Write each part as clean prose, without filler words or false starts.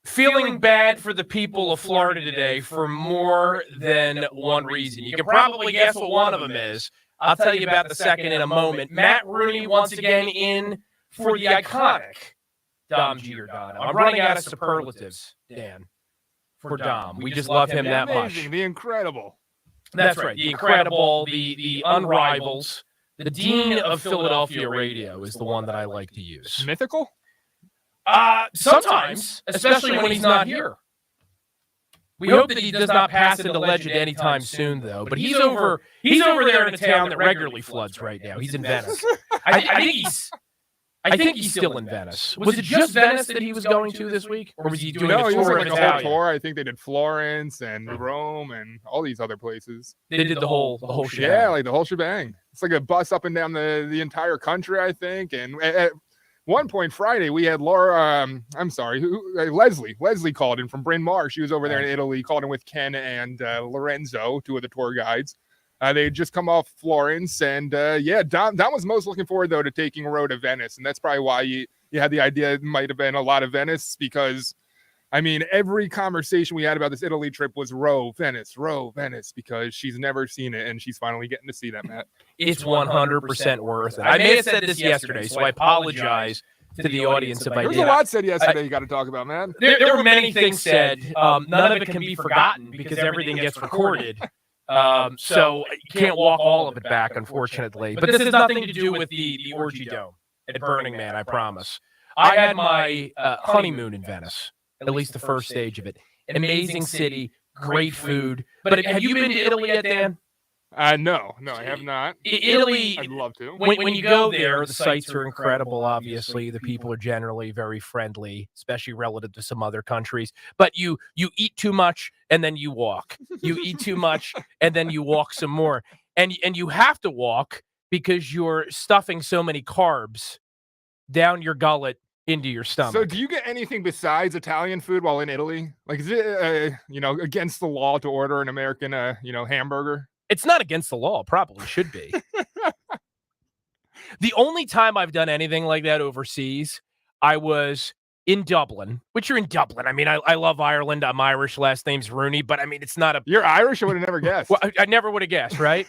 feeling bad for the people of Florida today for more than one reason. You can probably guess what one of them is. I'll tell you about the second in a moment. Matt Rooney once again in for the iconic Dom Giordano. I'm running out of superlatives, Dan, for Dom. We just love him that much. The incredible. That's right. The incredible, the unrivals. The Dean of Philadelphia radio is the one that I like to use. Mythical? Sometimes, especially when he's not here. We hope that he does not pass into legend anytime soon, though. But he's over there in a town that regularly floods right now. He's in Venice. I think he's still in Venice. Was it just Venice that he was going to this week, or was he doing a tour of Italy? A whole tour. I think they did Florence and Rome and all these other places. They did the whole shebang. Yeah, like the whole shebang. It's like a bus up and down the entire country, I think. And at one point Friday, we had Leslie called in from Bryn Mawr. She was over there in Italy, called in with Ken and Lorenzo, two of the tour guides. They had just come off Florence, and Don was most looking forward, though, to taking a road to Venice, and that's probably why you had the idea it might have been a lot of Venice, because, I mean, every conversation we had about this Italy trip was row Venice, because she's never seen it, and she's finally getting to see that, Matt. It's 100% worth it. I may have said this yesterday, so I apologize to the audience if I did. There's a lot said yesterday you got to talk about, man. There were many things said. None of it can be forgotten because everything gets recorded. So you can't walk all of it back, unfortunately. But this has nothing to do with the Orgy Dome at Burning Man, I promise. I had my honeymoon in Venice, at least the first stage of it. An amazing city, great food. But have you been to Italy yet, Dan? No, I have not. Italy, I'd love to. When you go there, the sights are incredible, obviously. The people are generally very friendly, especially relative to some other countries. But you eat too much, and then you walk. You eat too much, and then you walk some more. And you have to walk because you're stuffing so many carbs down your gullet into your stomach. So do you get anything besides Italian food while in Italy? Like, is it, against the law to order an American, hamburger? It's not against the law. It probably should be. The only time I've done anything like that overseas, I was in Dublin, which you're in Dublin. I mean, I love Ireland. I'm Irish. Last name's Rooney, but I mean, it's not a... You're Irish? I would have never guessed. Well, I never would have guessed, right?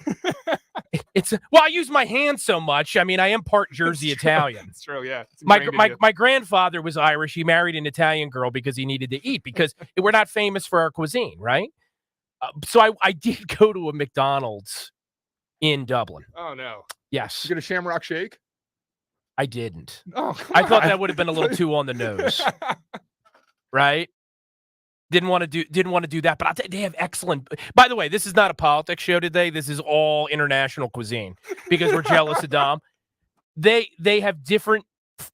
Well, I use my hands so much. I mean, I am part Jersey Italian. It's true, yeah. My grandfather was Irish. He married an Italian girl because he needed to eat, because we're not famous for our cuisine, right? So I did go to a McDonald's in Dublin. Oh, no. Yes. You get a Shamrock Shake? I didn't. Oh, I thought that would have been a little too on the nose. Right? Didn't want to do that, but I'll tell you, they have excellent. By the way, this is not a politics show today. This is all international cuisine because we're jealous of Dom. They have different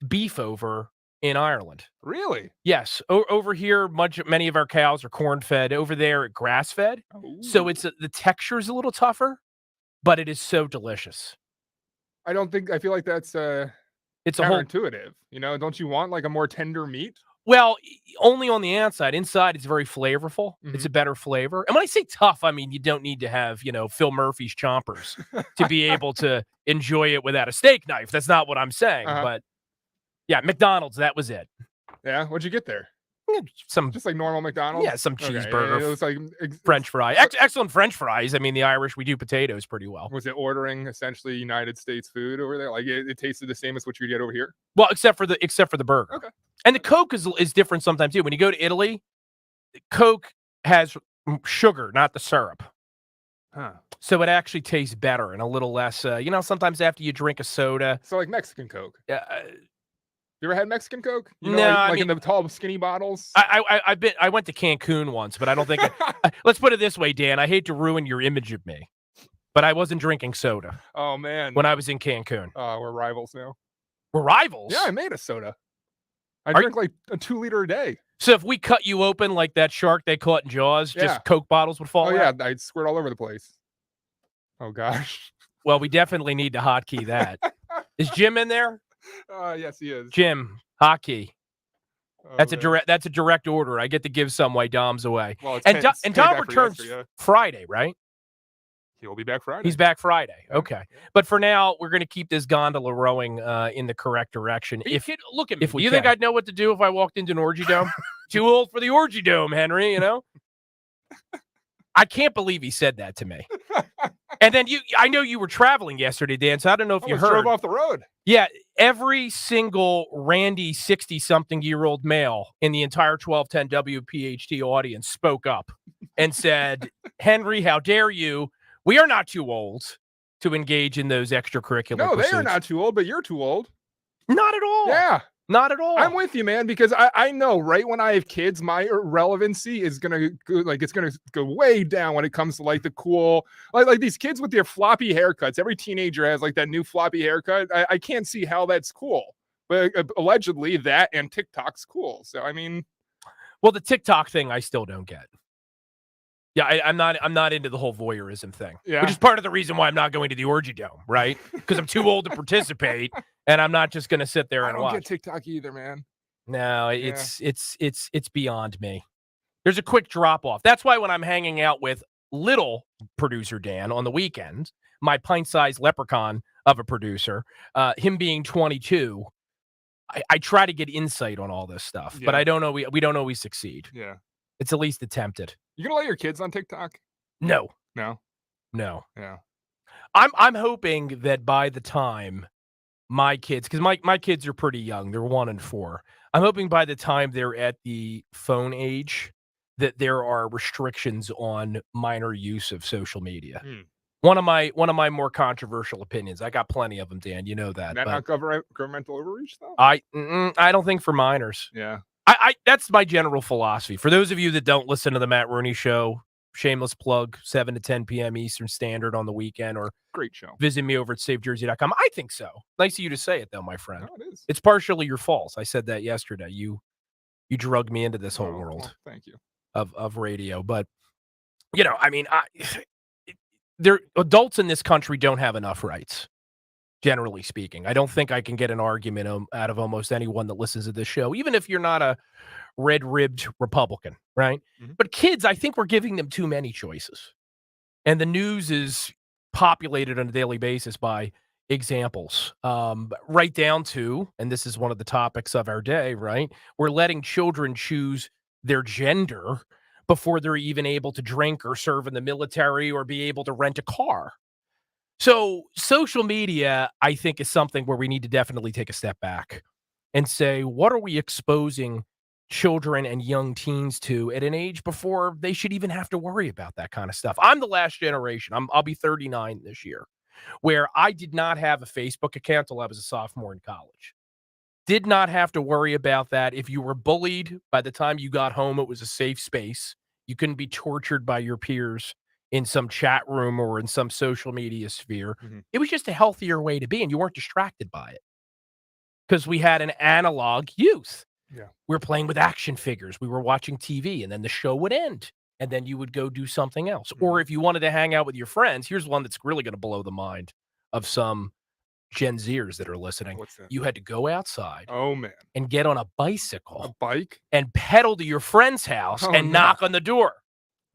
beef over in Ireland. Really? Yes. Over here, many of our cows are corn-fed. Over there, grass-fed. Ooh. So the texture is a little tougher, but it is so delicious. I feel like that's it's counterintuitive. Don't you want like a more tender meat? Well, only on the outside. Inside, it's very flavorful. Mm-hmm. It's a better flavor. And when I say tough, I mean you don't need to have, Phil Murphy's chompers to be able to enjoy it without a steak knife. That's not what I'm saying. Uh-huh. But yeah, McDonald's, that was it. Yeah, what'd you get there? Just like normal McDonald's? Yeah, some cheeseburger. Okay. It was like French fries. Excellent French fries. I mean, the Irish, we do potatoes pretty well. Was it ordering essentially United States food over there? Like it tasted the same as what you get over here? Well, except for the burger. Okay. And the Coke is different sometimes too. When you go to Italy, Coke has sugar, not the syrup. Huh. So it actually tastes better and a little less. Sometimes after you drink a soda. So like Mexican Coke. You ever had Mexican Coke? No, in the tall, skinny bottles. I went to Cancun once, but I don't think. Let's put it this way, Dan. I hate to ruin your image of me, but I wasn't drinking soda. Oh man. When I was in Cancun. We're rivals now. We're rivals. Yeah, I made a soda. I drink like a 2 liter a day. So if we cut you open like that shark they caught in Jaws, just Coke bottles would fall out? Oh yeah, I'd squirt all over the place. Oh gosh. Well, we definitely need to hotkey that. Is Jim in there? Yes, he is. Jim, hotkey. Oh, that's a direct order. I get to give some while Dom's away. Well, and Dom returns Friday, right? He'll be back Friday. He's back Friday. Yeah. Okay. But for now, we're going to keep this gondola rowing in the correct direction. Look at me. Do you think I'd know what to do if I walked into an orgy dome? Too old for the orgy dome, Henry, you know? I can't believe he said that to me. And then I know you were traveling yesterday, Dan, so I don't know if you heard. Drove off the road. Yeah, every single randy 60-something-year-old male in the entire 1210 WPHT audience spoke up and said, Henry, how dare you? We are not too old to engage in those extracurricular No, pursuits. they are not too old, but you're too old. Not at all. Yeah. Not at all. I'm with you, man, because I know right when I have kids, my relevancy is gonna go way down when it comes to like the cool, like these kids with their floppy haircuts. Every teenager has like that new floppy haircut. I can't see how that's cool, but allegedly that and TikTok's cool. So I mean, well, the TikTok thing I still don't get. Yeah, I'm not into the whole voyeurism thing, which is part of the reason why I'm not going to the orgy dome, right? Because I'm too old to participate, and I'm not just going to sit there and watch. I don't get TikTok either, man. No, it's beyond me. There's a quick drop off. That's why when I'm hanging out with little producer Dan on the weekends, my pint-sized leprechaun of a producer, him being 22, I try to get insight on all this stuff, but I don't know. We don't always succeed. Yeah, it's at least attempted. You gonna let your kids on TikTok? No. Yeah. I'm hoping that by the time my kids, because my kids are pretty young, they're 1 and 4. I'm hoping by the time they're at the phone age that there are restrictions on minor use of social media. One of my more controversial opinions. I got plenty of them, Dan. You know that. Not governmental overreach, though. I don't think for minors. Yeah. I that's my general philosophy. For those of you that don't listen to the Matt Rooney Show, shameless plug, 7 to 10 p.m. Eastern Standard on the weekend, or great show. Visit me over at SafeJersey.com. I think so. Nice of you to say it, though, my friend. No, it is. It's partially your fault. I said that yesterday. You drugged me into this whole world. Well, thank you. Of radio, but I mean, adults in this country don't have enough rights. Generally speaking, I don't think I can get an argument out of almost anyone that listens to this show, even if you're not a red-ribbed Republican, right? Mm-hmm. But kids, I think we're giving them too many choices. And the news is populated on a daily basis by examples, right down to, and this is one of the topics of our day, right? We're letting children choose their gender before they're even able to drink or serve in the military or be able to rent a car. So social media, I think, is something where we need to definitely take a step back and say, what are we exposing children and young teens to at an age before they should even have to worry about that kind of stuff? I'm the last generation. I'll be 39 this year, where I did not have a Facebook account till I was a sophomore in college. Did not have to worry about that. If you were bullied, by the time you got home, it was a safe space. You couldn't be tortured by your peers in some chat room or in some social media sphere. Mm-hmm. It was just a healthier way to be, and you weren't distracted by it because we had an analog youth. Yeah. We were playing with action figures. We were watching TV, and then the show would end, and then you would go do something else. Mm-hmm. Or if you wanted to hang out with your friends, here's one that's really going to blow the mind of some Gen Zers that are listening. What's that? You had to go outside. Oh, man. And get on a bicycle. A bike? And pedal to your friend's house and knock on the door.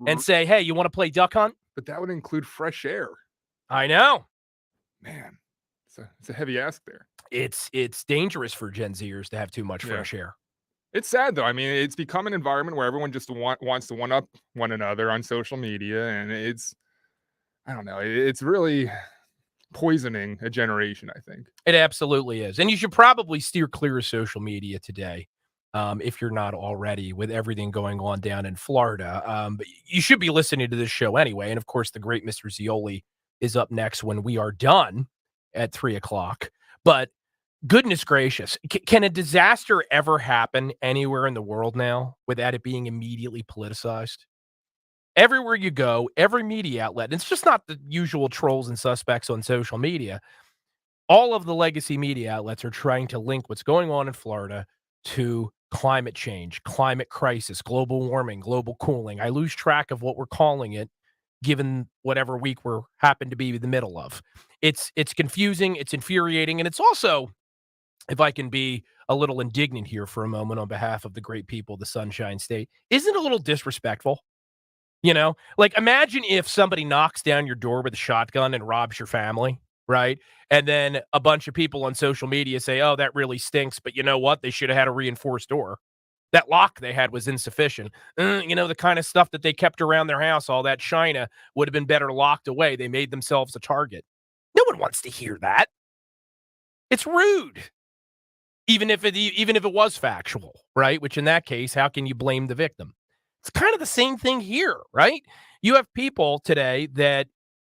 And say, hey, you want to play duck hunt? But that would include fresh air. I know. Man, it's a heavy ask there. It's dangerous for Gen Zers to have too much fresh air. It's sad, though. I mean, it's become an environment where everyone just wants to one-up one another on social media. And I don't know, it's really poisoning a generation, I think. It absolutely is. And you should probably steer clear of social media today. If you're not already, with everything going on down in Florida. But you should be listening to this show anyway. And of course, the great Mr. Zioli is up next when we are done at 3:00. But goodness gracious, can a disaster ever happen anywhere in the world now without it being immediately politicized? Everywhere you go, every media outlet, and it's just not the usual trolls and suspects on social media. All of the legacy media outlets are trying to link what's going on in Florida to climate change, climate crisis, global warming, global cooling. I lose track of what we're calling it, given whatever week we're happen to be in the middle of. It's confusing, it's infuriating, and it's also, if I can be a little indignant here for a moment on behalf of the great people of the Sunshine State, isn't it a little disrespectful Like imagine if somebody knocks down your door with a shotgun and robs your family, right? And then a bunch of people on social media say, "Oh, that really stinks," but you know what? They should have had a reinforced door. That lock they had was insufficient. The kind of stuff that they kept around their house, all that china, would have been better locked away. They made themselves a target. No one wants to hear that. It's rude, even if it was factual, right? Which in that case, how can you blame the victim? It's kind of the same thing here, right? You have people today that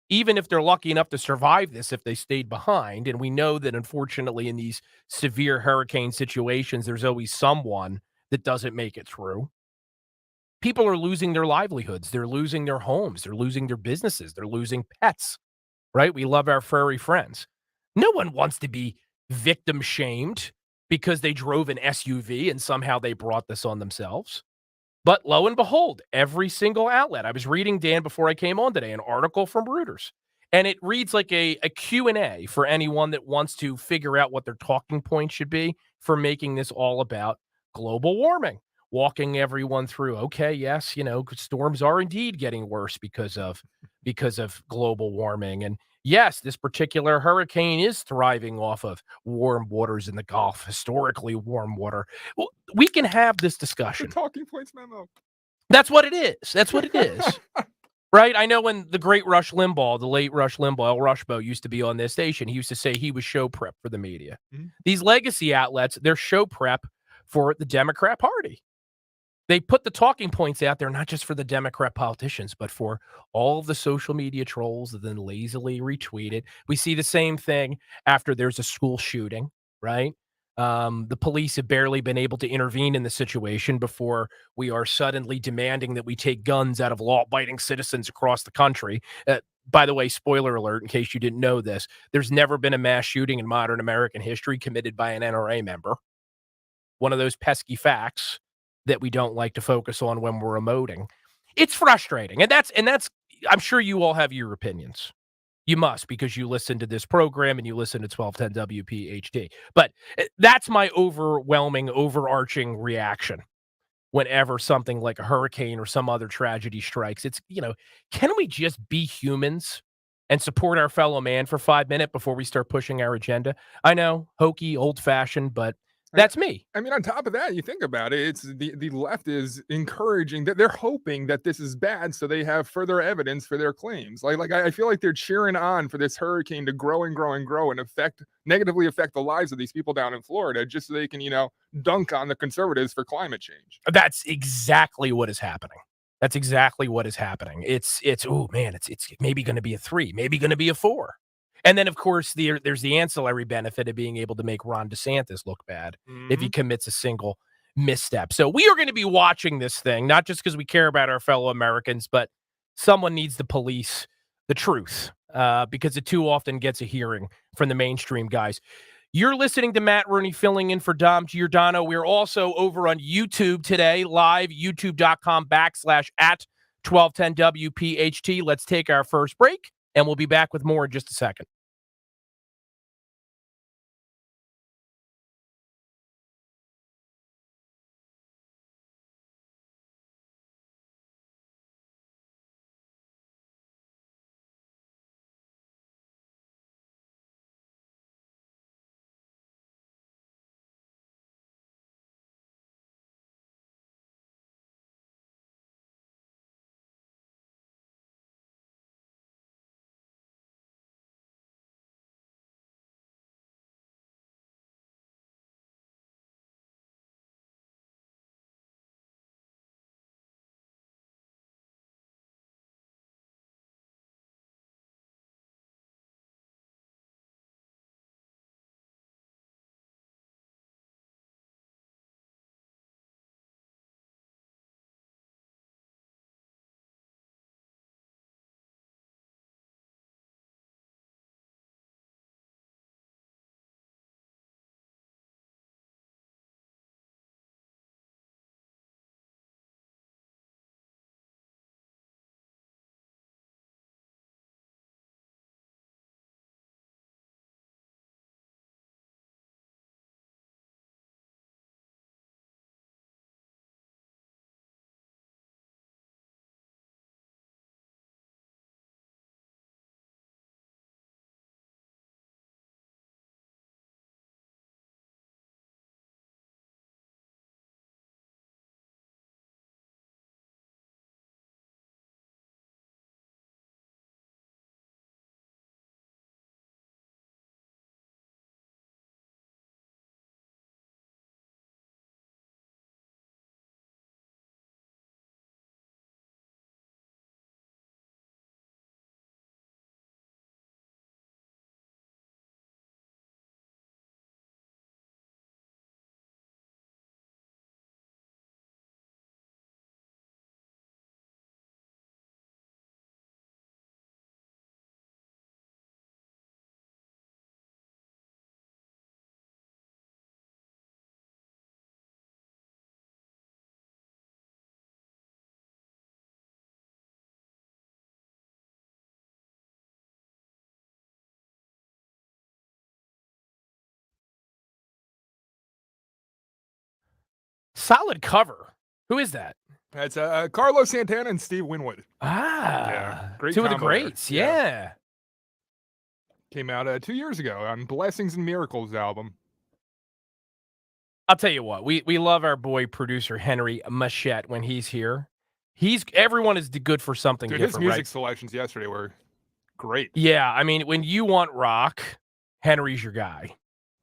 even if they're lucky enough to survive this, if they stayed behind, and we know that unfortunately in these severe hurricane situations, there's always someone that doesn't make it through. People are losing their livelihoods. They're losing their homes. They're losing their businesses. They're losing pets, right? We love our furry friends. No one wants to be victim shamed because they drove an SUV and somehow they brought this on themselves. But lo and behold, every single outlet. I was reading, Dan, before I came on today, an article from Reuters, and it reads like a Q&A for anyone that wants to figure out what their talking point should be for making this all about global warming, walking everyone through, okay, yes, storms are indeed getting worse because of global warming. And yes, this particular hurricane is thriving off of warm waters in the Gulf, historically warm water. Well, we can have this The discussion. talking points memo. That's what it is. That's what it is. Right? I know when the great Rush Limbaugh, the late Rush Limbaugh, El Rushbo, used to be on this station, he used to say he was show prep for the media. Mhm. These legacy outlets, they're show prep for the Democrat Party. They put the talking points out there, not just for the Democrat politicians, but for all of the social media trolls that then lazily retweet it. We see the same thing after there's a school shooting, right? The police have barely been able to intervene in the situation before we are suddenly demanding that we take guns out of law-abiding citizens across the country. By the way, spoiler alert, in case you didn't know this, there's never been a mass shooting in modern American history committed by an NRA member. One of those pesky facts that we don't like to focus on when we're emoting. It's frustrating. And that's I'm sure you all have your opinions. You must, because you listen to this program and you listen to 1210 WPHT. But that's my overwhelming, overarching reaction whenever something like a hurricane or some other tragedy strikes. Can we just be humans and support our fellow man for 5 minutes before we start pushing our agenda? I know, hokey, old fashioned, but that's me. I mean, on top of that, you think about it, it's the left is encouraging that they're hoping that this is bad, so they have further evidence for their claims. I feel like they're cheering on for this hurricane to grow and grow and grow and negatively affect the lives of these people down in Florida, just so they can, dunk on the conservatives for climate change. That's exactly what is happening. That's exactly what is happening. It's oh man, it's maybe going to be a 3, maybe going to be a 4. And then of course there's the ancillary benefit of being able to make Ron DeSantis look bad if he Mhm. commits a single misstep. So we are going to be watching this thing, not just because we care about our fellow Americans, but someone needs to police the truth because it too often gets a hearing from the mainstream guys. You're listening to Matt Rooney filling in for Dom Giordano. We're also over on YouTube today, live, youtube.com/at 1210 WPHT. Let's take our first break, and we'll be back with more in just a second. Solid cover. Who is that? That's Carlos Santana and Steve Winwood. Great Two of the combo there. greats. Yeah. Came out 2 years ago on Blessings and Miracles album. I'll tell you what, we love our boy producer Henry Machette when he's here. Everyone is good for something Dude, different, his music right? selections yesterday were great. Yeah, I mean, when you want rock, Henry's your guy.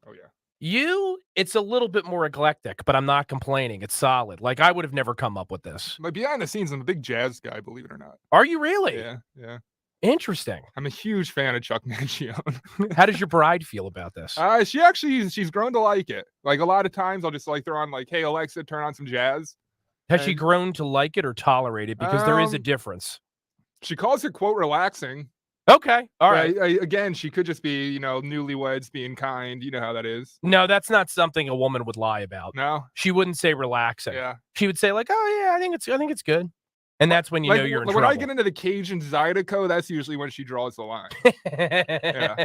Oh yeah. It's a little bit more eclectic, but I'm not complaining. It's solid. Like, I would have never come up with this. But behind the scenes, I'm a big jazz guy, believe it or not. Are you really? Yeah. Interesting. I'm a huge fan of Chuck Mangione. How does your bride feel about this? She's grown to like it. Like a lot of times I'll just like throw on like, hey Alexa, turn on some jazz. Has she grown to like it or tolerate it? Because there is a difference. She calls it, quote, relaxing. Okay. All right. Again, she could just be, newlyweds being kind. You know how that is. No, that's not something a woman would lie about. No. She wouldn't say relaxing. Yeah. She would say like, "Oh yeah, I think it's good." And that's when you know you're in trouble. When I get into the Cajun Zydeco, that's usually when she draws the line. Yeah.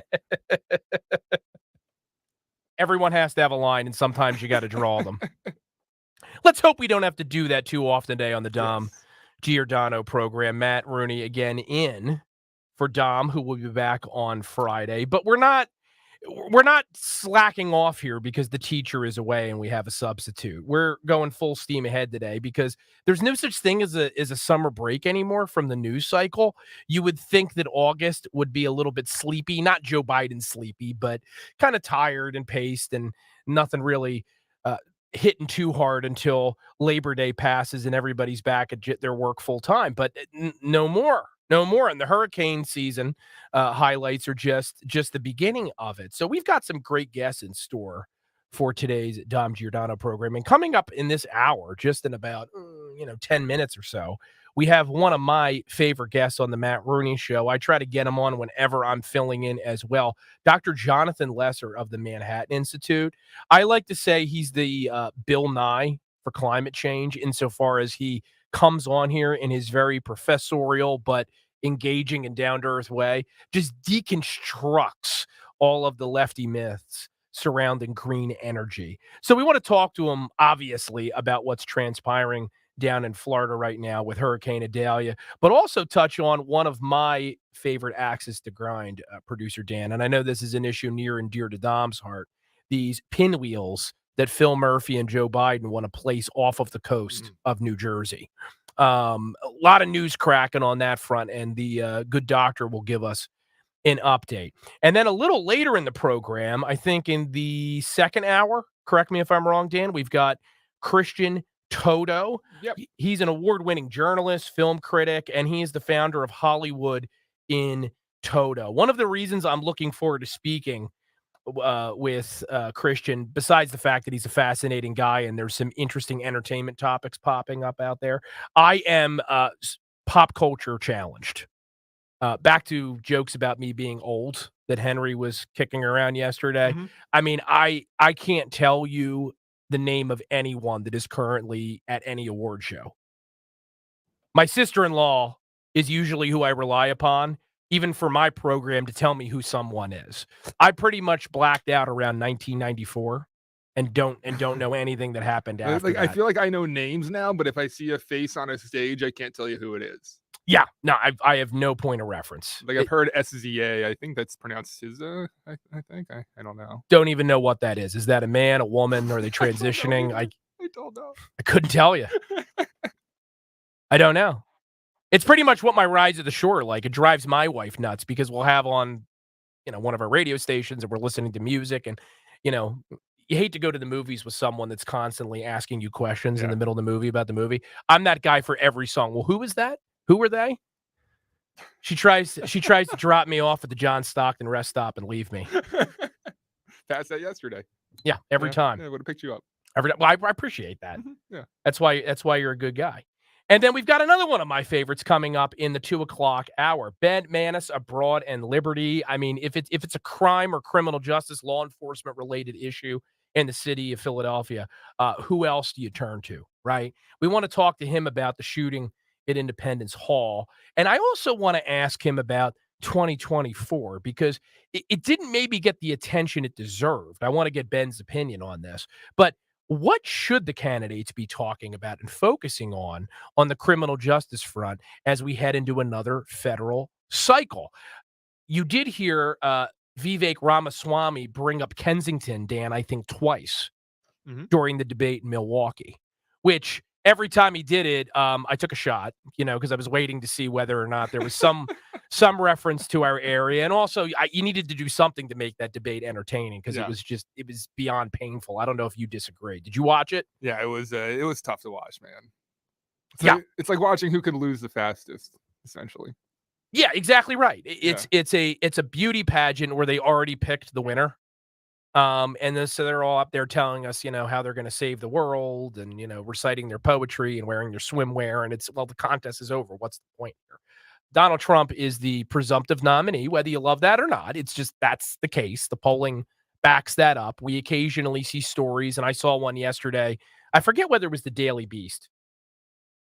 Everyone has to have a line, and sometimes you got to draw them. Let's hope we don't have to do that too often today on the Dom Giordano program. Matt Rooney again in for Dom, who will be back on Friday. But we're not slacking off here because the teacher is away and we have a substitute. We're going full steam ahead today because there's no such thing as a summer break anymore from the news cycle. You would think that August would be a little bit sleepy, not Joe Biden sleepy, but kind of tired and paced and nothing really hitting too hard until Labor Day passes and everybody's back at their work full time. But no more. And the hurricane season highlights are just the beginning of it. So we've got some great guests in store for today's Dom Giordano program. And coming up in this hour, just in about 10 minutes or so, we have one of my favorite guests on the Matt Rooney Show. I try to get him on whenever I'm filling in as well. Dr. Jonathan Lesser of the Manhattan Institute. I like to say he's the Bill Nye for climate change insofar as he comes on here in his very professorial but engaging and down-to-earth way, just deconstructs all of the lefty myths surrounding green energy. So we want to talk to him, obviously, about what's transpiring down in Florida right now with Hurricane Idalia, but also touch on one of my favorite axes to grind, producer Dan. And I know this is an issue near and dear to Dom's heart, these pinwheels that Phil Murphy and Joe Biden want to place off of the coast of New Jersey. A lot of news cracking on that front, and the good doctor will give us an update. And then a little later in the program, I think in the second hour, correct me if I'm wrong, Dan, we've got Christian Toto. Yep. He's an award-winning journalist, film critic, and he is the founder of Hollywood in Toto. One of the reasons I'm looking forward to speaking with Christian, besides the fact that he's a fascinating guy and there's some interesting entertainment topics popping up out there, I am pop culture challenged. Back to jokes about me being old that Henry was kicking around yesterday. Mm-hmm. I mean, I can't tell you the name of anyone that is currently at any award show. My sister-in-law is usually who I rely upon, even for my program, to tell me who someone is. I pretty much blacked out around 1994 and don't know anything that happened after that. I feel like I know names now, but if I see a face on a stage, I can't tell you who it is. Yeah, no, I have no point of reference. Like I've heard SZA. I think that's pronounced SZA. I think I don't know. Don't even know what that is. Is that a man, a woman? Are they transitioning? I don't know. I couldn't tell you. I don't know. It's pretty much what my rides at the shore are like. It drives my wife nuts because we'll have on, one of our radio stations and we're listening to music and, you hate to go to the movies with someone that's constantly asking you questions in the middle of the movie about the movie. I'm that guy for every song. Well, who is that? Who were they? She tries to drop me off at the John Stockton rest stop and leave me. Passed that yesterday. Yeah, every time. Yeah, would have picked you up. Well, I appreciate that. Mm-hmm. Yeah. That's why you're a good guy. And then we've got another one of my favorites coming up in the 2:00 hour. Ben Manis, Abroad and Liberty. I mean, if it's a crime or criminal justice, law enforcement related issue in the city of Philadelphia, who else do you turn to, right? We want to talk to him about the shooting at Independence Hall. And I also want to ask him about 2024 because it didn't maybe get the attention it deserved. I want to get Ben's opinion on this. But what should the candidates be talking about and focusing on the criminal justice front as we head into another federal cycle? You did hear Vivek Ramaswamy bring up Kensington, Dan, I think twice Mhm. during the debate in Milwaukee, which every time he did it, I took a shot, because I was waiting to see whether or not there was some reference to our area. And also, you needed to do something to make that debate entertaining because Yeah. it was beyond painful. I don't know if you disagree. Did you watch it? Yeah, it was tough to watch, man. Yeah. It's like watching who could lose the fastest, essentially. Yeah, exactly right. Yeah. It's a beauty pageant where they already picked the winner. And then so they're all up there telling us, how they're going to save the world and, reciting their poetry and wearing their swimwear. And the contest is over. What's the point here? Donald Trump is the presumptive nominee, whether you love that or not. It's just that's the case. The polling backs that up. We occasionally see stories, and I saw one yesterday. I forget whether it was the Daily Beast.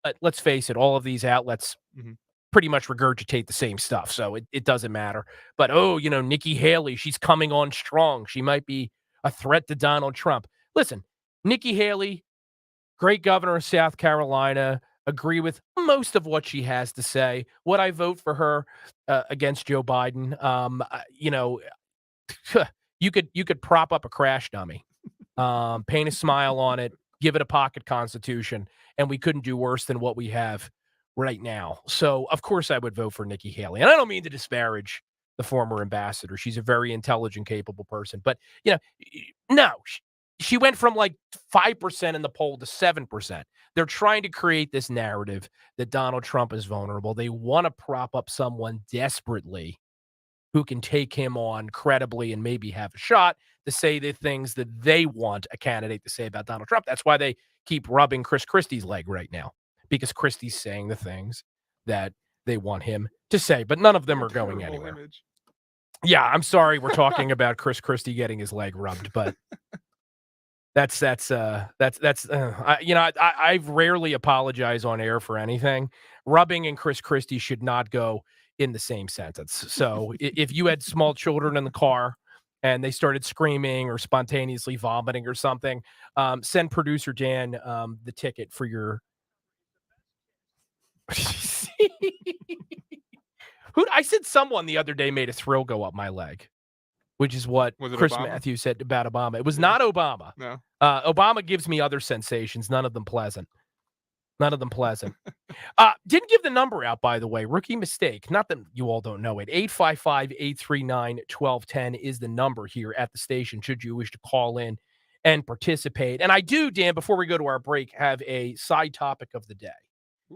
But let's face it, all of these outlets Mhm. pretty much regurgitate the same stuff, so it doesn't matter. But, Nikki Haley, she's coming on strong. She might be a threat to Donald Trump. Listen, Nikki Haley, great governor of South Carolina, agree with most of what she has to say. Would I vote for her against Joe Biden? You could prop up a crash dummy, paint a smile on it, give it a pocket constitution, and we couldn't do worse than what we have right now. So, of course, I would vote for Nikki Haley. And I don't mean to disparage the former ambassador. She's a very intelligent, capable person. But, no, she went from like 5% in the poll to 7%. They're trying to create this narrative that Donald Trump is vulnerable. They want to prop up someone desperately who can take him on credibly and maybe have a shot to say the things that they want a candidate to say about Donald Trump. That's why they keep rubbing Chris Christie's leg right now, because Christie's saying the things that they want him to say, but none of them are going anywhere. Image. Yeah, I'm sorry we're talking about Chris Christie getting his leg rubbed, but I've rarely apologize on air for anything. Rubbing and Chris Christie should not go in the same sentence. So if you had small children in the car and they started screaming or spontaneously vomiting or something, send producer Dan the ticket for your. I said someone the other day made a thrill go up my leg, which is what Chris Obama? Matthews said about Obama. It was not Obama. No. Obama gives me other sensations, none of them pleasant. None of them pleasant. Didn't give the number out, by the way. Rookie mistake. Not that you all don't know it. 855-839-1210 is the number here at the station, should you wish to call in and participate. And I do, Dan, before we go to our break, have a side topic of the day.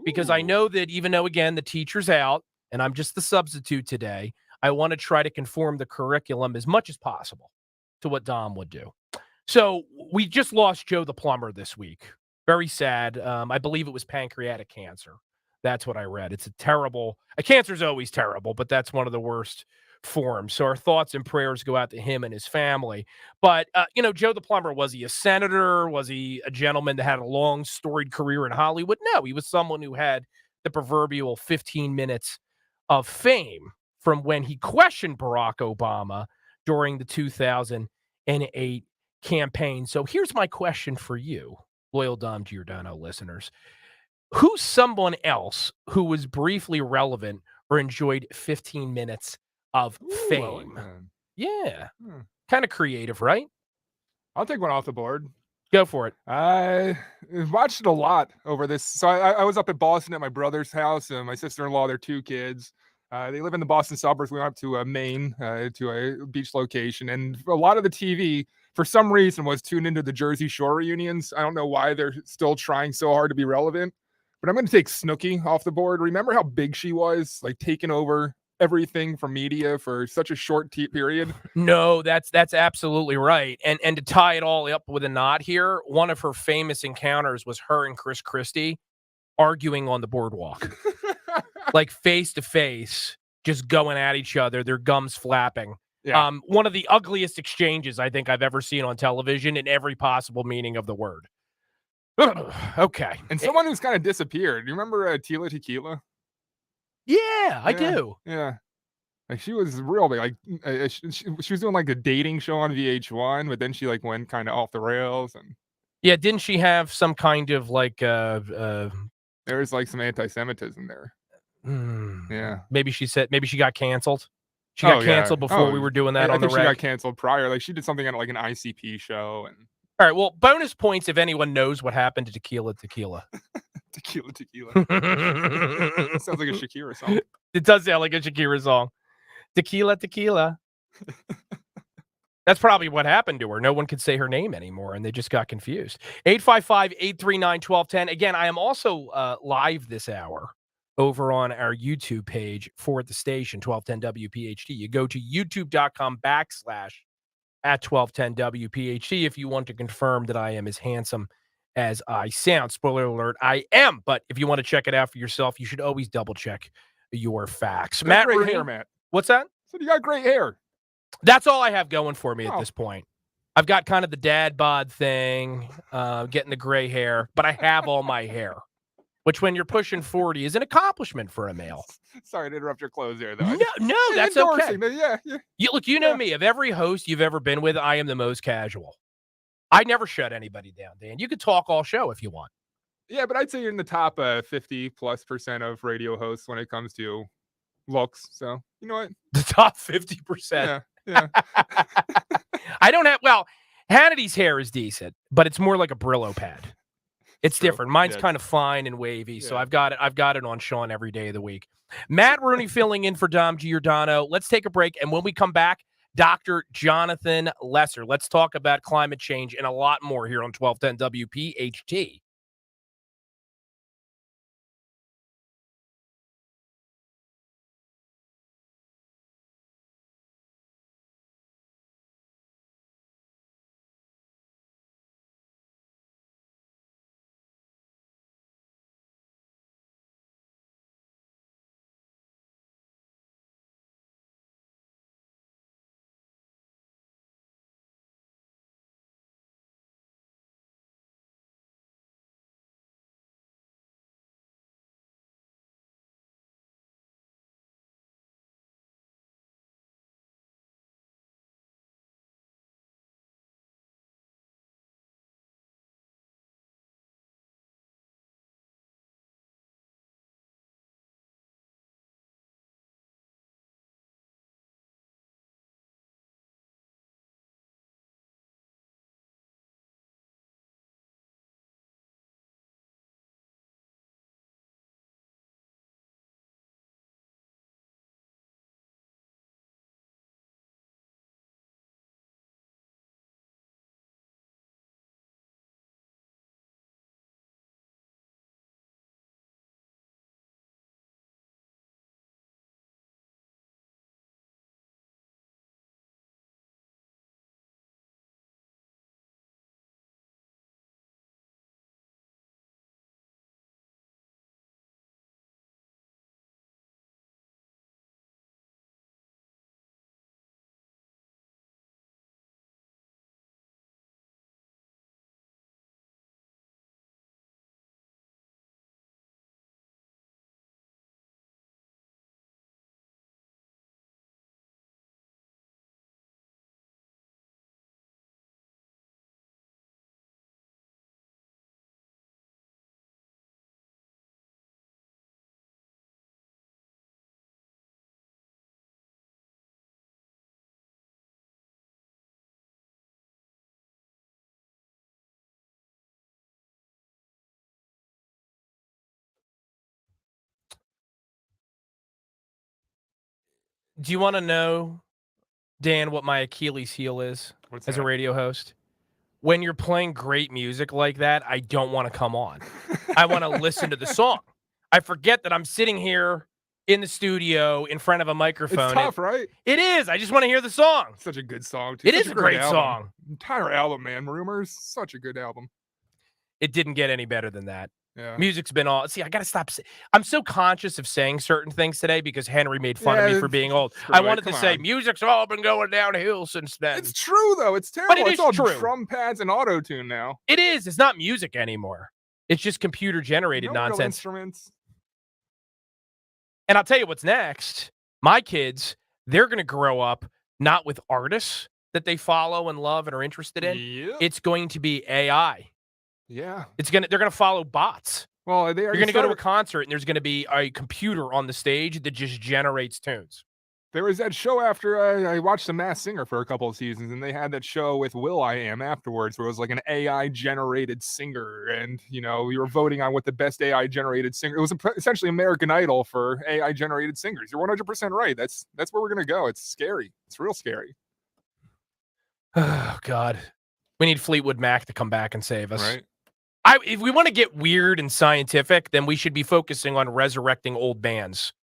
Because I know that even though, again, the teacher's out and I'm just the substitute today, I want to try to conform the curriculum as much as possible to what Dom would do. So we just lost Joe the plumber this week. Very sad. I believe it was pancreatic cancer. That's what I read. It's cancer's always terrible, but that's one of the worst forms. So our thoughts and prayers go out to him and his family. But, Joe the plumber, was he a senator? Was he a gentleman that had a long storied career in Hollywood? No, he was someone who had the proverbial 15 minutes of fame from when he questioned Barack Obama during the 2008 campaign. So here's my question for you, loyal Dom Giordano listeners. Who's someone else who was briefly relevant or enjoyed 15 minutes of fame? Like Yeah. Kind of creative, right? I'll take one off the board. Go for it. I watched it a lot over this. So I was up in Boston at my brother's house, and my sister-in-law, their 2 kids. They live in the Boston suburbs. We went up to Maine, to a beach location, and a lot of the TV, for some reason, was tuned into the Jersey Shore reunions. I don't know why they're still trying so hard to be relevant, but I'm going to take Snooki off the board. Remember how big she was, like taking over everything from media for such a short period? No, that's absolutely right. And to tie it all up with a knot here, one of her famous encounters was her and Chris Christie arguing on the boardwalk. Like face to face, just going at each other, their gums flapping. Yeah. One of the ugliest exchanges I think I've ever seen on television in every possible meaning of the word. Okay. And someone who's kind of disappeared. You remember Tila Tequila? Yeah, I do. Yeah. Like she was real big. Like she was doing like a dating show on VH1, but then she like went kind of off the rails. And Yeah, didn't she have some kind of like There's like some anti-Semitism there. Yeah. maybe she got canceled. She Oh got yeah. canceled before we were doing that I on the think she got reg. canceled prior. Like she did something on like an ICP show and All right, well, bonus points if anyone knows what happened to Tequila. tequila. It Sounds like a Shakira song. does sound like a Shakira song. Tequila. That's probably what happened to her. No one could say her name anymore, and they just got confused. 855-839-1210. Again, I am also live this hour over on our YouTube page for the station, 1210 WPHT. You go to youtube.com/@1210 WPHT if you want to confirm that I am as handsome as I sound. Spoiler alert, I am. But if you want to check it out for yourself, you should always double check your facts. You got Matt great Rooney, hair, Matt. what's that? So you got great hair. That's all I have going for me at Oh. this point. I've got kind of the dad bod thing, getting the gray hair, but I have all my hair, which when you're pushing 40 is an accomplishment for a male. Sorry to interrupt your close there, though. No, that's okay. Yeah. You know me. Of every host you've ever been with, I am the most casual. I never shut anybody down, Dan. You could talk all show if you want. Yeah, but I'd say you're in the top 50+% of radio hosts when it comes to looks. So you know what? The top 50%. Yeah. I don't have. Well, Hannity's hair is decent, but it's more like a Brillo pad. It's True. different. Mine's Yeah, kind of fine and wavy, so yeah. I've got it on Sean every day of the week. Matt Rooney filling in for Dom Giordano. Let's take a break, and when we come back, Dr. Jonathan Lesser. Let's talk about climate change and a lot more here on 1210 WPHT. Do you want to know, Dan, what my Achilles heel is as a radio host? When you're playing great music like that, I don't want to come on. I want to listen to the song. I forget that I'm sitting here in the studio in front of a microphone. It's tough, right? It is. I just want to hear the song. Such a good song, too. It is a great song. Entire album, man. Rumors, such a good album. It didn't get any better than that. Yeah. Music's been all. See, I got to stop. I'm so conscious of saying certain things today because Henry made fun of me for being old. I wanted to say music's all been going downhill since then. It's true, though. It's terrible. But it's all true. drum pads and auto-tune now. It is. It's not music anymore. It's just computer-generated nonsense. Real instruments. And I'll tell you what's next. My kids, they're going to grow up not with artists that they follow and love and are interested in. Yep. It's going to be AI. Yeah. They're gonna follow bots. Well, they You're already gonna go to a started. concert and there's gonna be a computer on the stage that just generates tunes. There was that show after I watched The Masked Singer for a couple of seasons, and they had that show with will.i.am afterwards, where it was like an AI generated singer, and you were voting on what the best AI generated singer. It was essentially American Idol for AI generated singers. You're 100% right. That's where we're gonna go. It's scary. It's real scary. Oh God, we need Fleetwood Mac to come back and save us. Right. If we want to get weird and scientific, then we should be focusing on resurrecting old bands,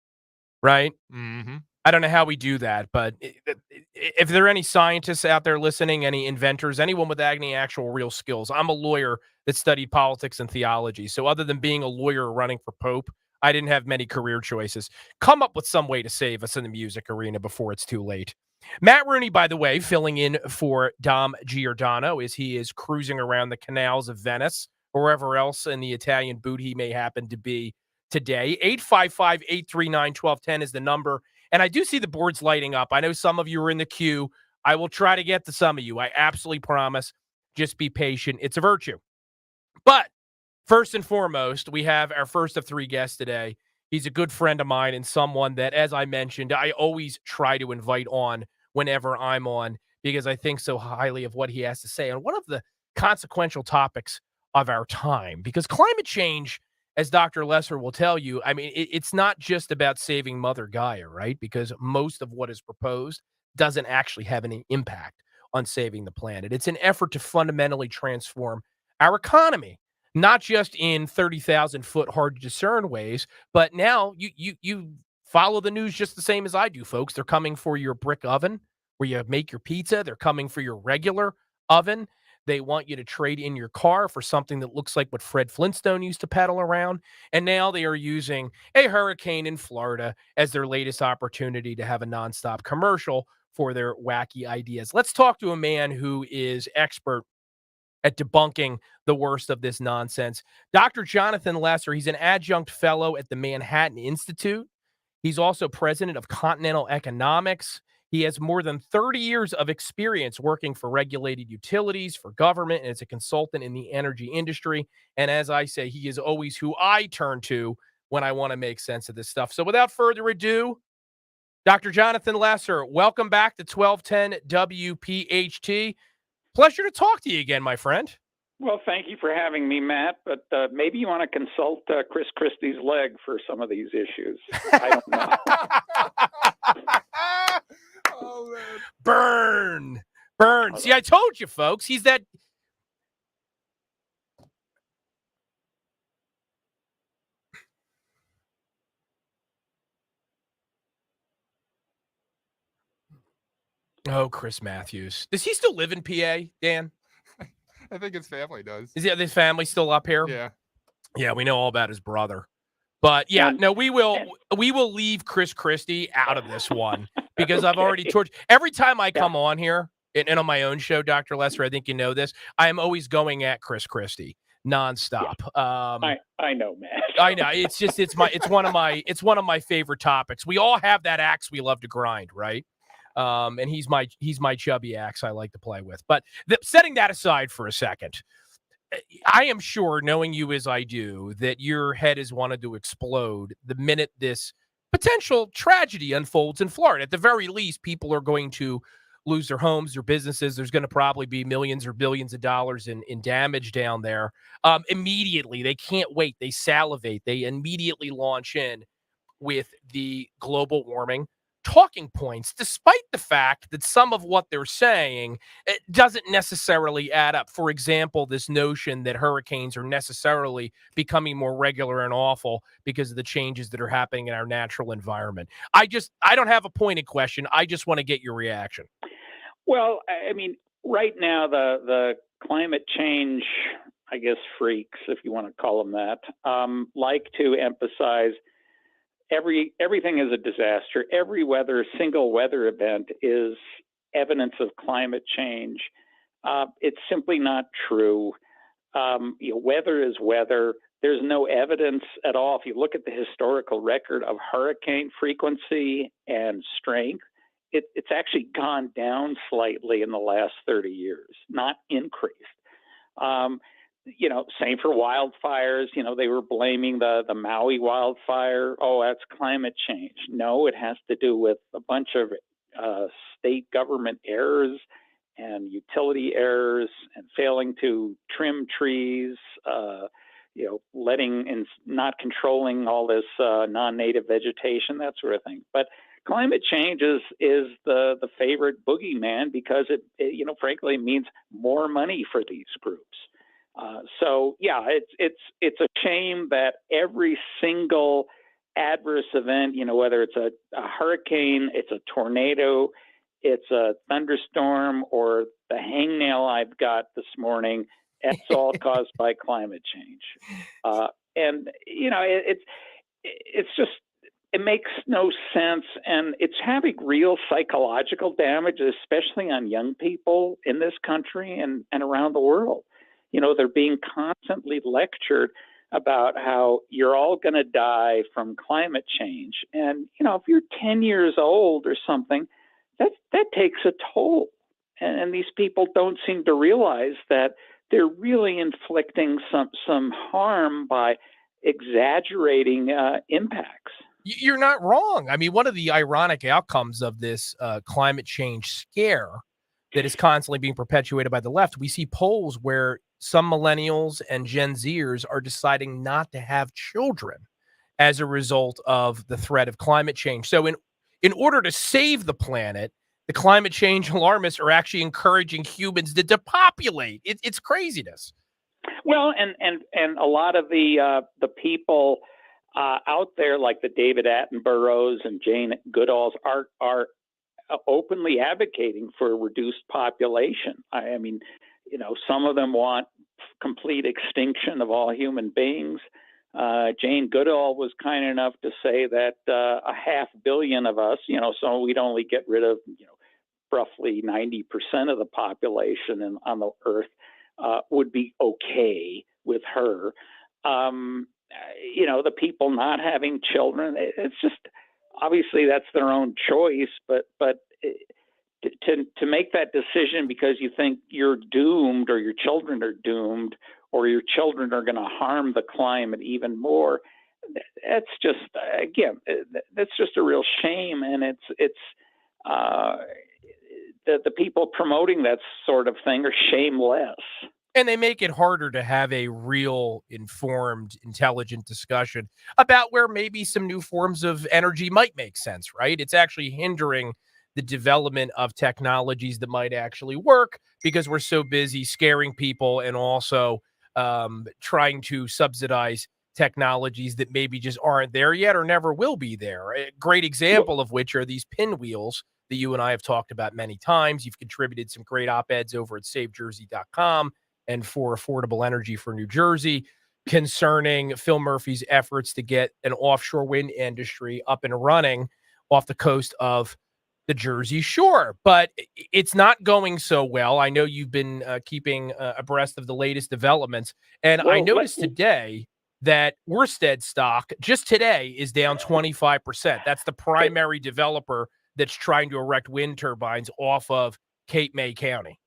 right? Mm-hmm. I don't know how we do that, but if there are any scientists out there listening, any inventors, anyone with any actual real skills, I'm a lawyer that studied politics and theology. So other than being a lawyer running for Pope, I didn't have many career choices. Come up with some way to save us in the music arena before it's too late. Matt Rooney, by the way, filling in for Dom Giordano as he is cruising around the canals of Venice or wherever else in the Italian boot he may happen to be today. 855-839-1210 is the number. And I do see the boards lighting up. I know some of you are in the queue. I will try to get to some of you. I absolutely promise. Just be patient. It's a virtue. But first and foremost, we have our first of three guests today. He's a good friend of mine and someone that, as I mentioned, I always try to invite on whenever I'm on because I think so highly of what he has to say on one of the consequential topics of our time. Because climate change, as Dr. Lesser will tell you, I mean, it's not just about saving Mother Gaia, right? Because most of what is proposed doesn't actually have any impact on saving the planet. It's an effort to fundamentally transform our economy, not just in 30,000-foot hard to discern ways, but now you follow the news just the same as I do, folks. They're coming for your brick oven where you make your pizza. They're coming for your regular oven. They want you to trade in your car for something that looks like what Fred Flintstone used to peddle around. And now they are using a hurricane in Florida as their latest opportunity to have a nonstop commercial for their wacky ideas. Let's talk to a man who is expert at debunking the worst of this nonsense. Dr. Jonathan Lesser, he's an adjunct fellow at the Manhattan Institute. He's also president of Continental Economics. He has more than 30 years of experience working for regulated utilities, for government, and as a consultant in the energy industry. And as I say, he is always who I turn to when I want to make sense of this stuff. So without further ado, Dr. Jonathan Lesser, welcome back to 1210 WPHT. Pleasure to talk to you again, my friend. Well, thank you for having me, Matt. But maybe you want to consult Chris Christie's leg for some of these issues. I don't know. Oh, man. Burn. See, I told you, folks. He's that. Oh, Chris Matthews. Does he still live in PA, Dan? I think his family does. Is his family still up here? Yeah. Yeah, we know all about his brother. But yeah, no, we will leave Chris Christie out of this one because I've already tortured. Every time I come on here and on my own show, Dr. Lesser, I think you know this, I am always going at Chris Christie nonstop. Yeah. I know, Matt. I know. It's one of my favorite topics. We all have that axe we love to grind, right? And he's my chubby axe I like to play with. But setting that aside for a second, I am sure, knowing you as I do, that your head is wanted to explode the minute this potential tragedy unfolds in Florida. At the very least, people are going to lose their homes, their businesses. There's going to probably be millions or billions of dollars in damage down there. Immediately, they can't wait. They salivate. They immediately launch in with the global warming talking points, despite the fact that some of what they're saying it doesn't necessarily add up. For example, this notion that hurricanes are necessarily becoming more regular and awful because of the changes that are happening in our natural environment. I don't have a pointed question. I just want to get your reaction. Well, I mean, right now the climate change, I guess, freaks, if you want to call them that, like to emphasize everything is a disaster. Every single weather event is evidence of climate change. It's simply not true. Weather is weather. There's no evidence at all. If you look at the historical record of hurricane frequency and strength, it's actually gone down slightly in the last 30 years, not increased. same for wildfires. They were blaming the Maui wildfire. Oh, that's climate change. No, it has to do with a bunch of state government errors and utility errors and failing to trim trees, letting and not controlling all this non-native vegetation, that sort of thing. But climate change is the favorite boogeyman because it frankly means more money for these groups. So yeah, it's a shame that every single adverse event, whether it's a hurricane, it's a tornado, it's a thunderstorm, or the hangnail I've got this morning, it's all caused by climate change. And it's just, it makes no sense, and it's having real psychological damage, especially on young people in this country and around the world. They're being constantly lectured about how you're all going to die from climate change. And, if you're 10 years old or something, that takes a toll. And these people don't seem to realize that they're really inflicting some harm by exaggerating impacts. You're not wrong. I mean, one of the ironic outcomes of this climate change scare that is constantly being perpetuated by the left, we see polls where some millennials and Gen Zers are deciding not to have children as a result of the threat of climate change. So in order to save the planet, the climate change alarmists are actually encouraging humans to depopulate. It's craziness. Well, and a lot of the people out there, like the David Attenboroughs and Jane Goodalls, are openly advocating for reduced population. I mean, some of them want complete extinction of all human beings. Jane Goodall was kind enough to say that 500 million of us, so we'd only get rid of, roughly 90% of the population on the earth would be okay with her. The people not having children, it's just, obviously that's their own choice, but to make that decision because you think you're doomed or your children are doomed or your children are going to harm the climate even more, that's just, again, that's just a real shame. And it's the people promoting that sort of thing are shameless. And they make it harder to have a real, informed, intelligent discussion about where maybe some new forms of energy might make sense, right? It's actually hindering the development of technologies that might actually work because we're so busy scaring people and also trying to subsidize technologies that maybe just aren't there yet or never will be there. A great example of which are these pinwheels that you and I have talked about many times. You've contributed some great op-eds over at SaveJersey.com and for Affordable Energy for New Jersey concerning Phil Murphy's efforts to get an offshore wind industry up and running off the coast of the Jersey Shore. But it's not going so well. I know you've been keeping abreast of the latest developments. And I noticed today that Ørsted stock just today is down 25%. That's the primary developer that's trying to erect wind turbines off of Cape May County.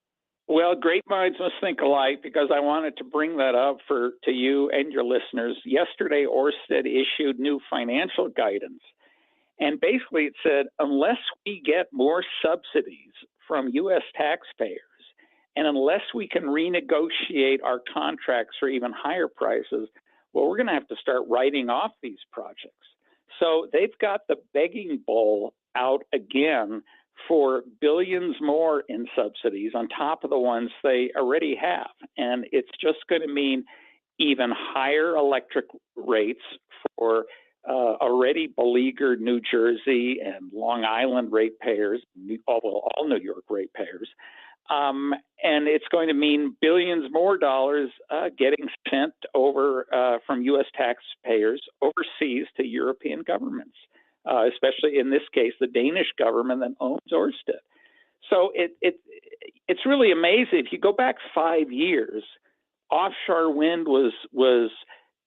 Well, great minds must think alike, because I wanted to bring that up to you and your listeners. Yesterday, Ørsted issued new financial guidance. And basically it said, unless we get more subsidies from U.S. taxpayers, and unless we can renegotiate our contracts for even higher prices, well, we're going to have to start writing off these projects. So they've got the begging bowl out again for billions more in subsidies on top of the ones they already have. And it's just going to mean even higher electric rates for already beleaguered New Jersey and Long Island ratepayers, all New York ratepayers. And it's going to mean billions more dollars getting sent over from U.S. taxpayers overseas to European governments, especially in this case, the Danish government that owns Ørsted. So it's really amazing. If you go back 5 years, offshore wind was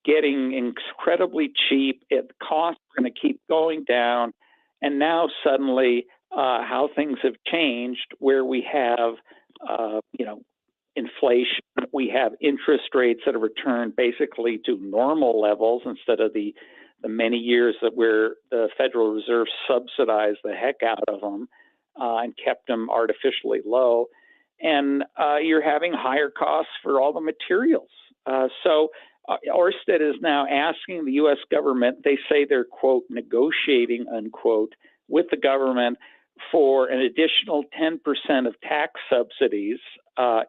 getting incredibly cheap. The costs are going to keep going down. And now suddenly how things have changed, where we have, inflation. We have interest rates that have returned basically to normal levels instead of the many years that where the Federal Reserve subsidized the heck out of them and kept them artificially low. And you're having higher costs for all the materials. So Ørsted is now asking the U.S. government, they say they're, quote, negotiating, unquote, with the government for an additional 10% of tax subsidies,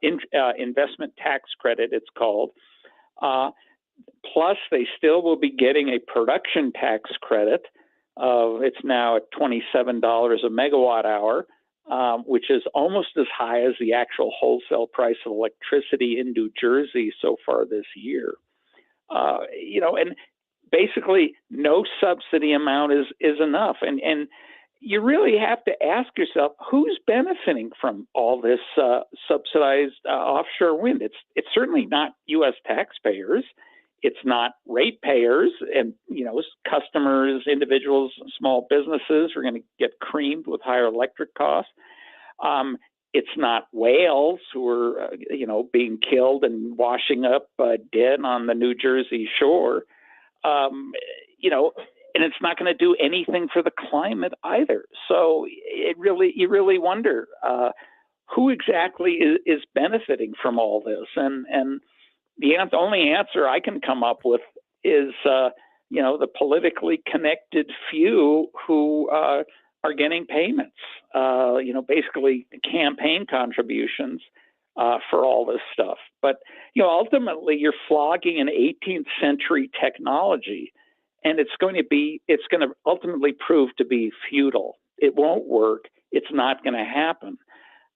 investment tax credit, it's called. Plus, they still will be getting a production tax credit. It's now at $27 a megawatt hour, which is almost as high as the actual wholesale price of electricity in New Jersey so far this year. And basically no subsidy amount is enough. And you really have to ask yourself, who's benefiting from all this subsidized offshore wind? It's certainly not U.S. taxpayers. It's not ratepayers and, customers, individuals, small businesses are going to get creamed with higher electric costs. It's not whales who are, being killed and washing up dead on the New Jersey shore. And it's not going to do anything for the climate either. So you really wonder who exactly is benefiting from all this. And the only answer I can come up with is, the politically connected few who are getting payments, basically campaign contributions for all this stuff. But, ultimately you're flogging an 18th century technology, and it's going to ultimately prove to be futile. It won't work. It's not going to happen.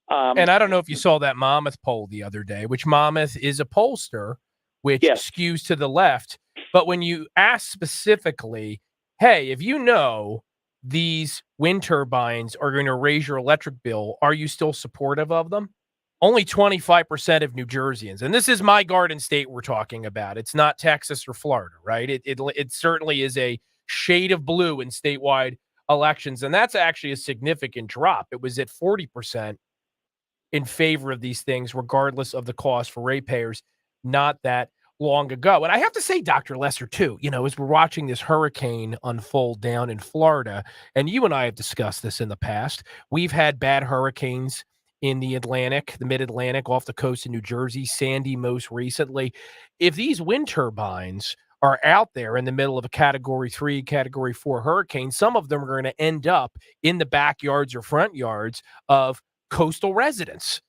And I don't know if you saw that Monmouth poll the other day, which Monmouth is a pollster, which skews to the left. But when you ask specifically, hey, if you know these wind turbines are going to raise your electric bill, are you still supportive of them? Only 25% of New Jerseyans, and this is my garden state we're talking about. It's not Texas or Florida, right? It certainly is a shade of blue in statewide elections, and that's actually a significant drop. It was at 40% in favor of these things, regardless of the cost for ratepayers, not that long ago. And I have to say, Dr. Lesser, too, as we're watching this hurricane unfold down in Florida, and you and I have discussed this in the past, we've had bad hurricanes in the Atlantic, the mid-Atlantic, off the coast of New Jersey, Sandy most recently. If these wind turbines are out there in the middle of a Category 3, Category 4 hurricane, some of them are going to end up in the backyards or front yards of coastal residents.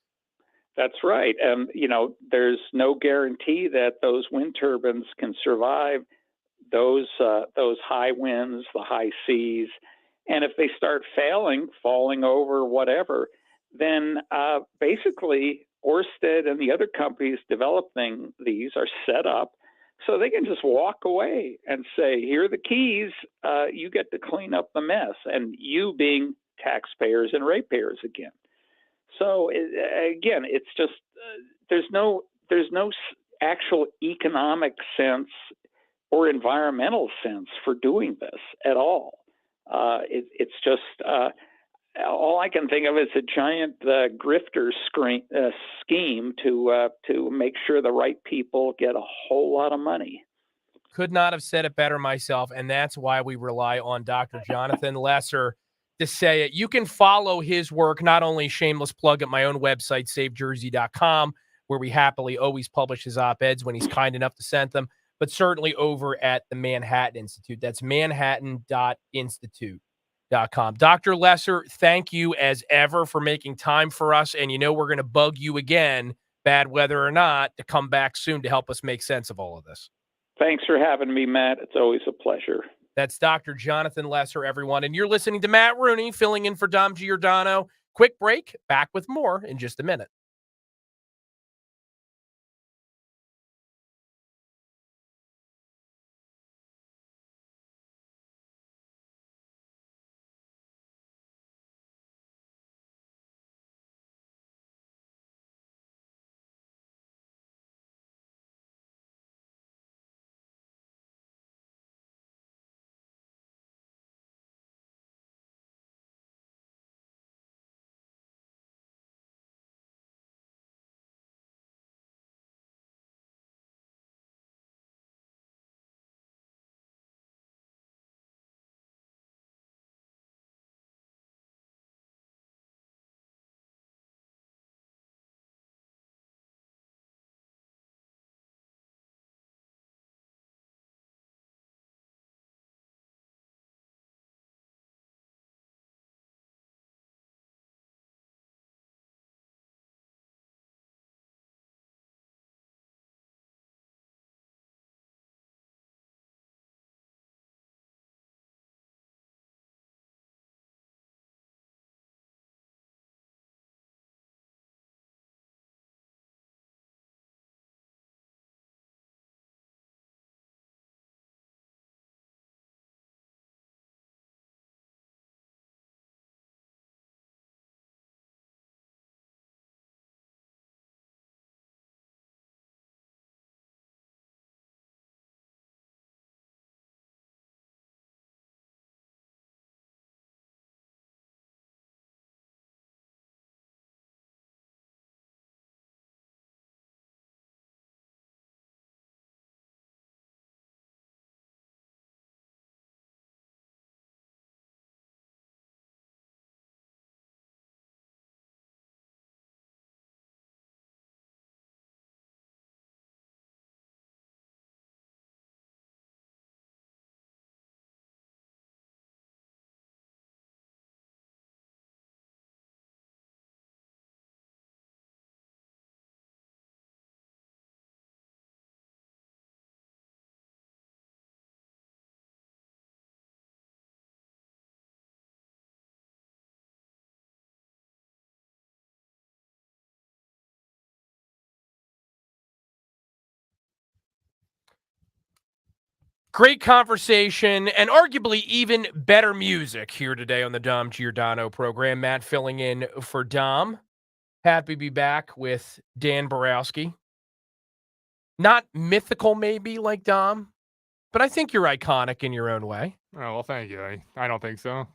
That's right. And, there's no guarantee that those wind turbines can survive those high winds, the high seas. And if they start failing, falling over, whatever, then basically Ørsted and the other companies developing these are set up so they can just walk away and say, here are the keys, you get to clean up the mess, and you being taxpayers and ratepayers again. So again, it's just there's no actual economic sense or environmental sense for doing this at all. It's just all I can think of is a giant grifter scheme to make sure the right people get a whole lot of money. Could not have said it better myself, and that's why we rely on Dr. Jonathan Lesser to say it. You can follow his work, not only shameless plug at my own website, savejersey.com, where we happily always publish his op-eds when he's kind enough to send them, but certainly over at the Manhattan Institute. That's manhattan.institute.com. Dr. Lesser, thank you as ever for making time for us, and we're going to bug you again, bad weather or not, to come back soon to help us make sense of all of this. Thanks for having me, Matt. It's always a pleasure. That's Dr. Jonathan Lesser, everyone. And you're listening to Matt Rooney, filling in for Dom Giordano. Quick break. Back with more in just a minute. Great conversation and arguably even better music here today on the Dom Giordano program. Matt filling in for Dom. Happy to be back with Dan Borowski. Not mythical maybe like Dom, but I think you're iconic in your own way. Oh, well, thank you. I don't think so.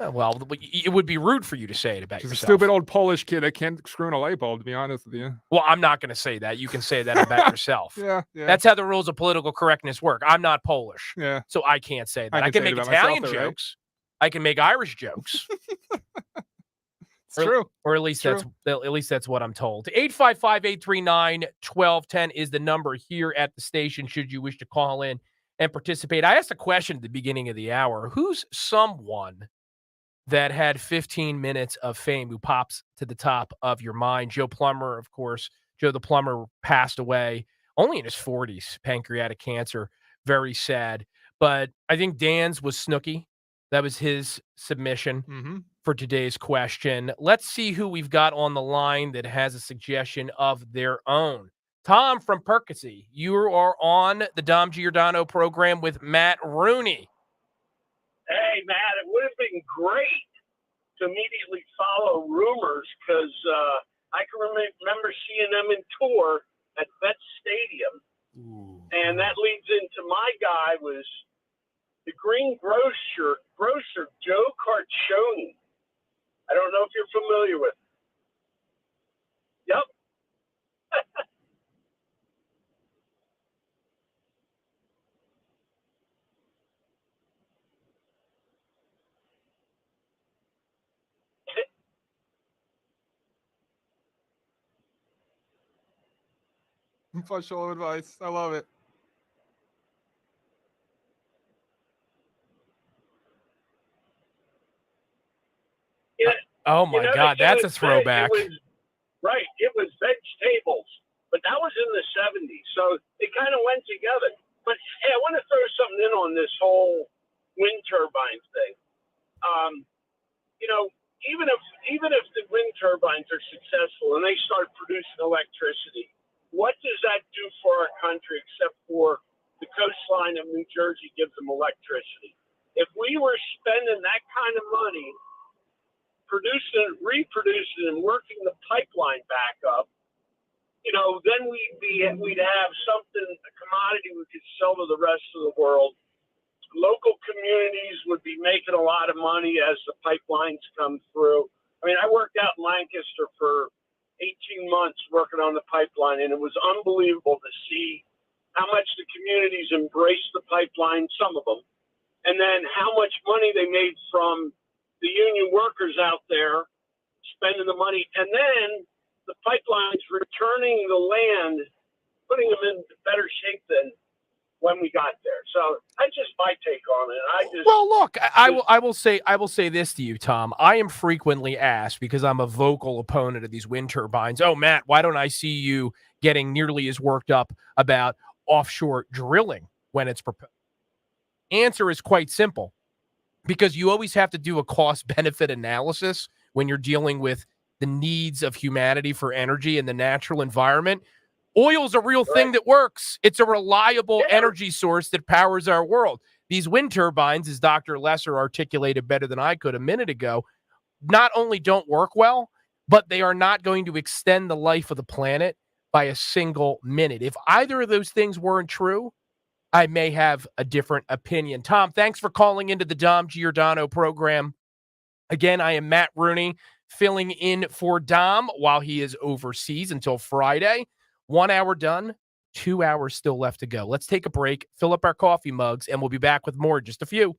Well, it would be rude for you to say it about She's yourself. a stupid old Polish kid that can't screw in a light bulb, to be honest with you. Well, I'm not going to say that. You can say that about yourself. Yeah. That's how the rules of political correctness work. I'm not Polish. Yeah. So I can't say that. I can can say make it about myself, Italian though, right? jokes. I can make Irish jokes. It's true. Or at least that's what I'm told. 855-839-1210 is the number here at the station should you wish to call in and participate. I asked a question at the beginning of the hour. Who's someone that had 15 minutes of fame who pops to the top of your mind? Joe Plumber, of course. Joe the Plumber passed away only in his 40s, pancreatic cancer. Very sad. But I think Dan's was Snooki. That was his submission for today's question. Let's see who we've got on the line that has a suggestion of their own. Tom from Percy, you are on the Dom Giordano program with Matt Rooney. Hey, Matt, it would have been great to immediately follow rumors because I can remember seeing them in tour at Vet Stadium. Ooh. And that leads into my guy was the green grocer Joe Carcioni. I don't know if you're familiar with him. Yep. Professional advice. I love it. Oh, my God. That's a throwback. It was vegetables. But that was in the 70s. So it kind of went together. But, hey, I want to throw something in on this whole wind turbine thing. Even if the wind turbines are successful and they start producing electricity, what does that do for our country except for the coastline of New Jersey gives them electricity? If we were spending that kind of money producing, reproducing, and working the pipeline back up, then we'd have something, a commodity we could sell to the rest of the world. Local communities would be making a lot of money as the pipelines come through. I mean, I worked out in Lancaster for 18 months working on the pipeline, and it was unbelievable to see how much the communities embraced the pipeline, some of them, and then how much money they made from the union workers out there spending the money, and then the pipelines returning the land, putting them in better shape than when we got there. So that's just my take on it. Well, look, I will say this to you, Tom. I am frequently asked, because I'm a vocal opponent of these wind turbines, oh, Matt, why don't I see you getting nearly as worked up about offshore drilling when it's proposed? Answer is quite simple, because you always have to do a cost-benefit analysis when you're dealing with the needs of humanity for energy in the natural environment. Oil's a real thing that works. It's a reliable energy source that powers our world. These wind turbines, as Dr. Lesser articulated better than I could a minute ago, not only don't work well, but they are not going to extend the life of the planet by a single minute. If either of those things weren't true, I may have a different opinion. Tom, thanks for calling into the Dom Giordano program. Again, I am Matt Rooney, filling in for Dom while he is overseas until Friday. 1 hour done, 2 hours still left to go. Let's take a break, fill up our coffee mugs, and we'll be back with more in just a few.